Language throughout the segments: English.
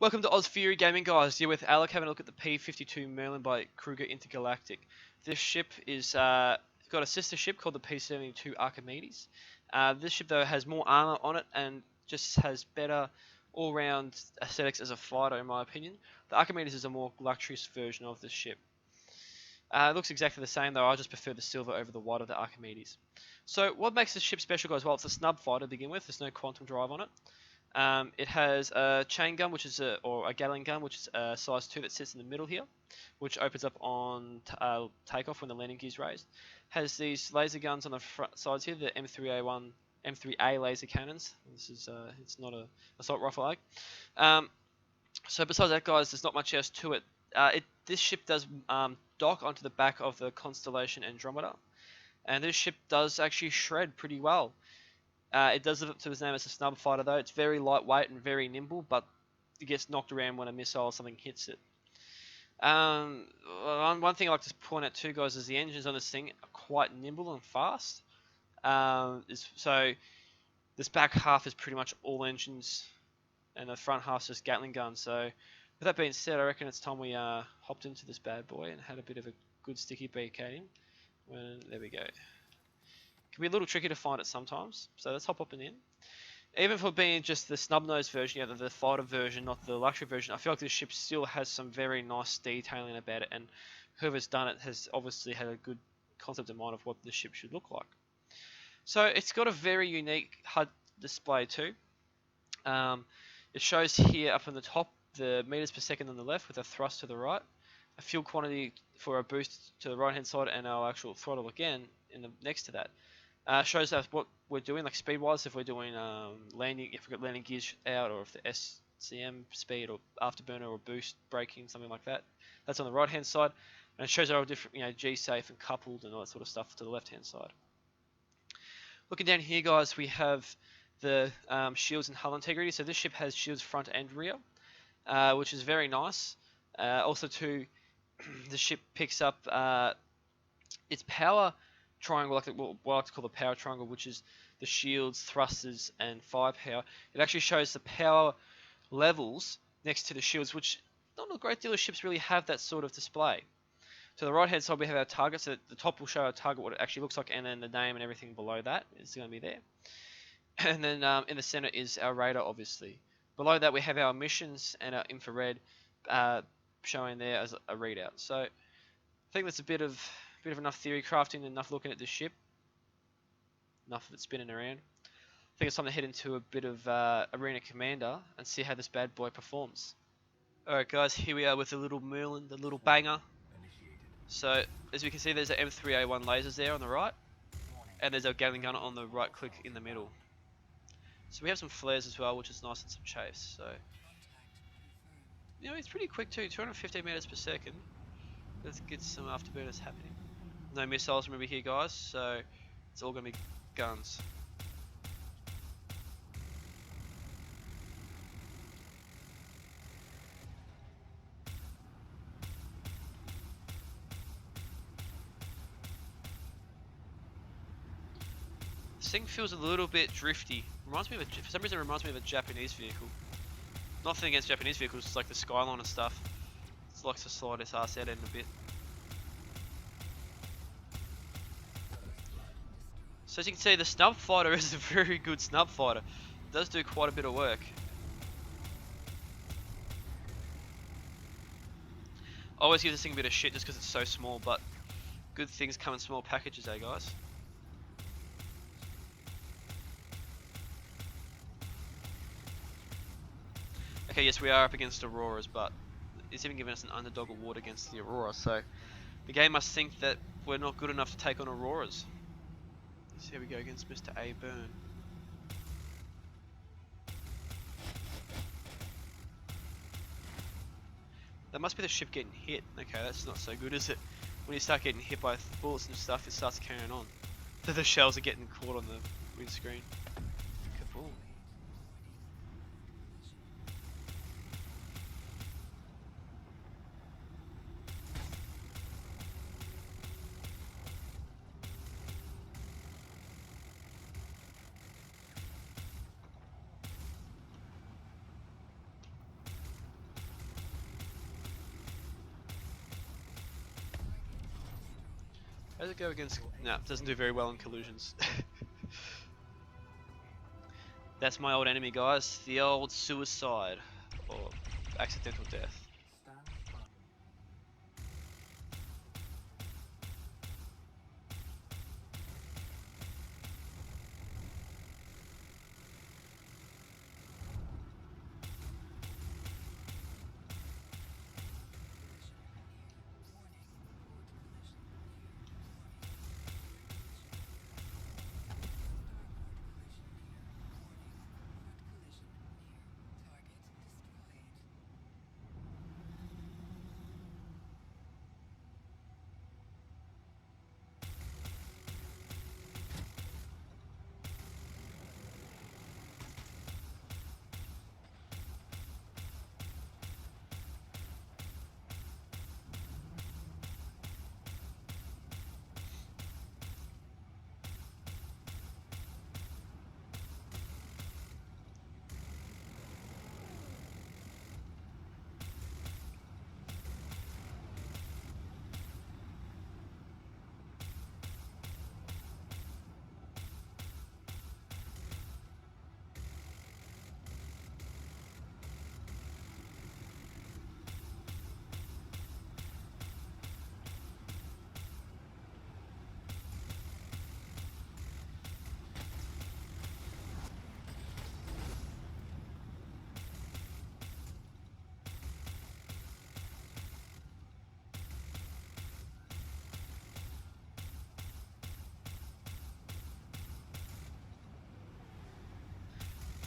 Welcome to Oz Fury Gaming, guys. Here with Alec, having a look at the P-52 Merlin by Kruger Intergalactic. This ship is got a sister ship called the P-72 Archimedes. This ship, though, has more armor on it and just has better all-round aesthetics as a fighter, in my opinion. The Archimedes is a more luxurious version of this ship. It looks exactly the same, though. I just prefer the silver over the white of the Archimedes. So, what makes this ship special, guys? Well, it's a snub fighter to begin with. There's no quantum drive on it. It has a chain gun, or a Gatling gun, which is a size 2 that sits in the middle here, which opens up on takeoff when the landing gear is raised. Has these laser guns on the front sides here, the M3A laser cannons. This is it's not a assault rifle leg. So besides that, guys, there's not much else to it. This ship does dock onto the back of the Constellation Andromeda, and this ship does actually shred pretty well. It does live up to its name as a snub fighter, though. It's very lightweight and very nimble, but it gets knocked around when a missile or something hits it. One thing I like to point out too, guys, is the engines on this thing are quite nimble and fast. So this back half is pretty much all engines, and the front half is just Gatling guns. So with that being said, I reckon it's time we hopped into this bad boy and had a bit of a good sticky beak at him. There we go. Can be a little tricky to find it sometimes, so let's hop up and in. Even for being just the snub nose version, the fighter version, not the luxury version, I feel like this ship still has some very nice detailing about it, and whoever's done it has obviously had a good concept in mind of what the ship should look like. So it's got a very unique HUD display too. It shows here up on the top the meters per second on the left with a thrust to the right, a fuel quantity for a boost to the right hand side, and our actual throttle again next to that. Shows us what we're doing, like speed-wise, if we're doing landing, if we've got landing gears out, or if the SCM speed or afterburner or boost braking, something like that. That's on the right-hand side, and it shows our different, G-safe and coupled and all that sort of stuff to the left-hand side. Looking down here, guys, we have the shields and hull integrity. So this ship has shields front and rear, which is very nice. Also, too, the ship picks up its power triangle, like what I like to call the power triangle, which is the shields, thrusters, and firepower. It actually shows the power levels next to the shields, which not a great deal of ships really have that sort of display. To the right hand side we have our target, so the top will show our target, what it actually looks like, and then the name and everything below that is going to be there. And then in the center is our radar, obviously. Below that we have our missions and our infrared showing there as a readout. So I think that's a bit of enough theory crafting, enough looking at this ship, enough of it spinning around. I think it's time to head into a bit of Arena Commander and see how this bad boy performs. Alright guys, here we are with the little Merlin, the little banger. So as we can see, there's an M3A1 lasers there on the right, and there's our Gatling gun on the right click in the middle. So we have some flares as well, which is nice, and some chase. So it's pretty quick too, 250 meters per second. Let's get some afterburners happening. No missiles, remember here, guys, so it's all going to be guns. This thing feels a little bit drifty. For some reason it reminds me of a Japanese vehicle. Nothing against Japanese vehicles, it's like the Skyline and stuff. It likes to slide its ass out end a bit. So as you can see, the snub fighter is a very good snub fighter. It does do quite a bit of work. I always give this thing a bit of shit just because it's so small, but good things come in small packages, eh guys? Okay, yes, we are up against Auroras, but it's even given us an underdog award against the Aurora, so the game must think that we're not good enough to take on Auroras. So here we go against Mr. A. Burn. That must be the ship getting hit. Okay, that's not so good, is it? When you start getting hit by bullets and stuff, it starts carrying on. The shells are getting caught on the windscreen. Kaboom. How does it go against... No, it doesn't do very well in collisions. That's my old enemy, guys. The old suicide. Or accidental death.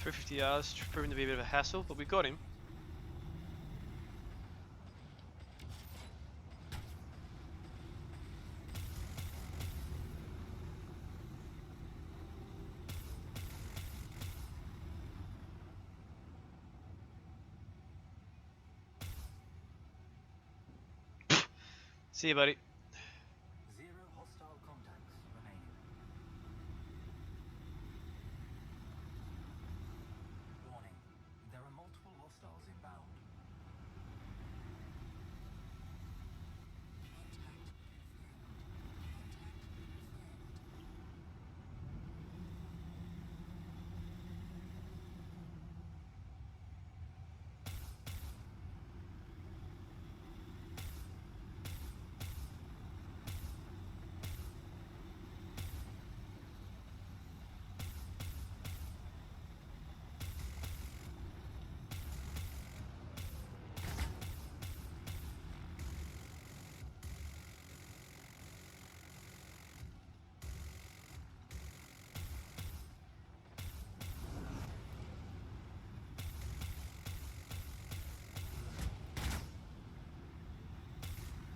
$350, proving to be a bit of a hassle, but we got him. See you, buddy. Zero hostile contacts remaining. Warning, there are multiple hostiles inbound.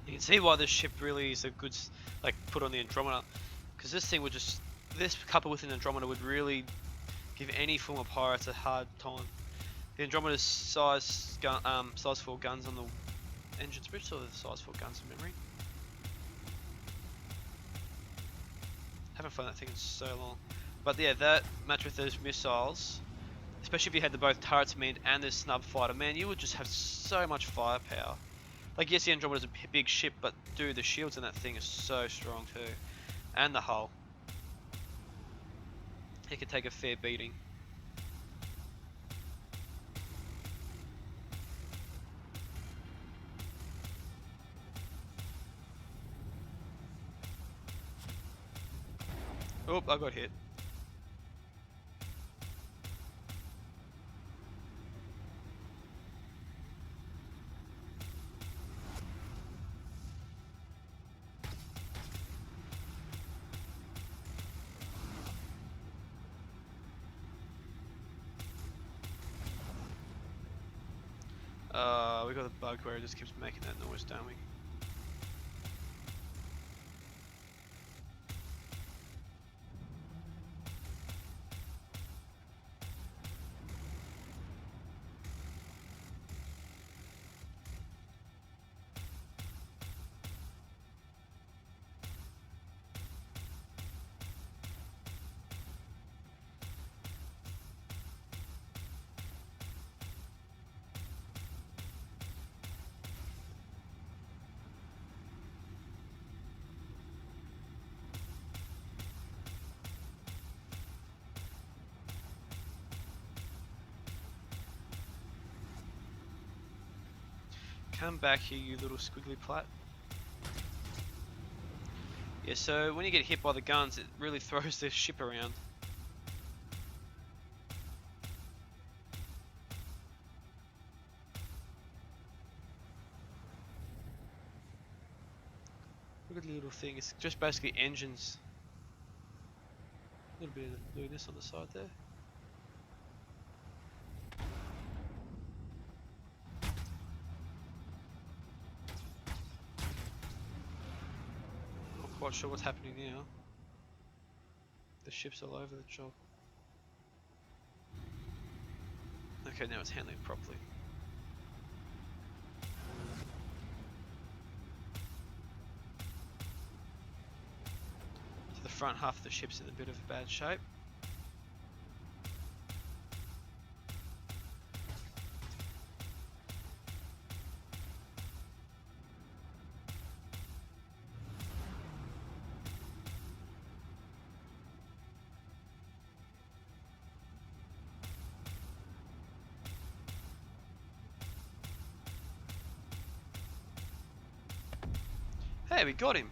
You can see why this ship really is a good, like, put on the Andromeda, because this thing would just, this coupled with an Andromeda would really give any form of pirates a hard time. The Andromeda's size 4 guns on the engine switch, or the size 4 guns in memory. Haven't flown that thing in so long, but yeah, that match with those missiles, especially if you had the both turrets manned and the Snub fighter, man, you would just have so much firepower. Like, yes, the Andromeda's a big ship, but dude, the shields in that thing are so strong too. And the hull. It could take a fair beating. Oh, I got hit. We got the bug where it just keeps making that noise, don't we? Come back here, you little squiggly plat. Yeah, so when you get hit by the guns, it really throws the ship around. Look at the little thing, it's just basically engines. A little bit of blueness on the side there. Not quite sure what's happening now. The ship's all over the job. Okay, now it's handling it properly. So the front half of the ship's in a bit of a bad shape. Hey, we got him!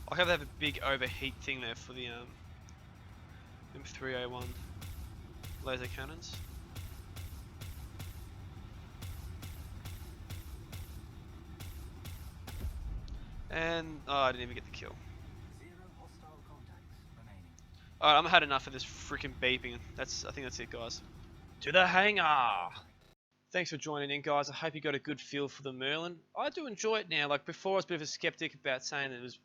I have a big overheat thing there for the M3A1 laser cannons. And oh, I didn't even get the kill. 0 hostile contacts remaining. Alright, I've had enough of this freaking beeping. I think that's it, guys. To the hangar! Thanks for joining in, guys. I hope you got a good feel for the Merlin. I do enjoy it now. Like before, I was a bit of a skeptic about saying it was,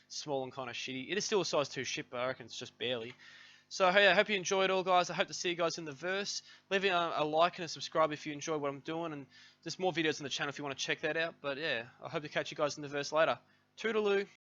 small and kind of shitty. It is still a size 2 ship, but I reckon it's just barely. So hey, I hope you enjoyed it all, guys. I hope to see you guys in the verse. Leave a like and a subscribe if you enjoy what I'm doing, and there's more videos on the channel if you want to check that out. But yeah, I hope to catch you guys in the verse later. Toodaloo.